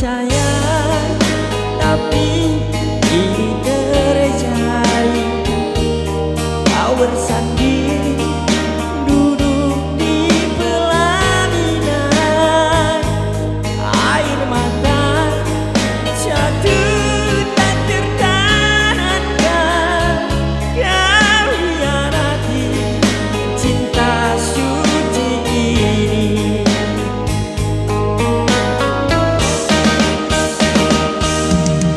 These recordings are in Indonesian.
percaya, tapi ini terjadi. Kau bersanding duduk di pelaminan, air mata jatuh tak tertahankan. Kau hianati cinta suci ini.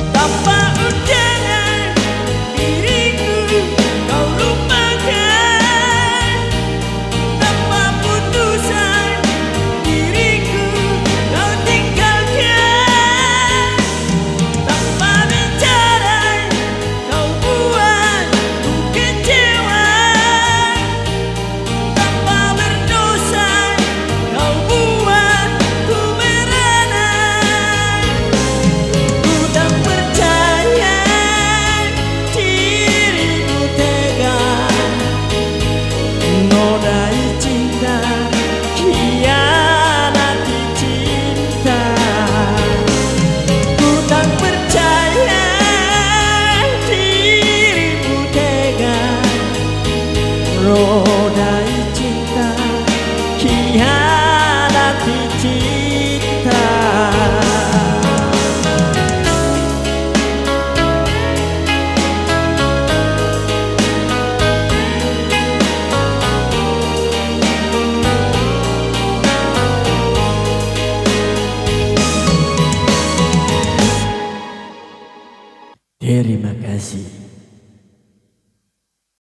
Tanpa undangan diriku kau lupakan, tanpa putusan diriku kau tinggalkan, tanpa bicara kau buatku kecewa, tanpa berdosa kau buatku merana. Ku tak percaya dirimu tega menodai cinta, hianati cinta. Ku tak percaya dirimu tega menodai cinta, hianati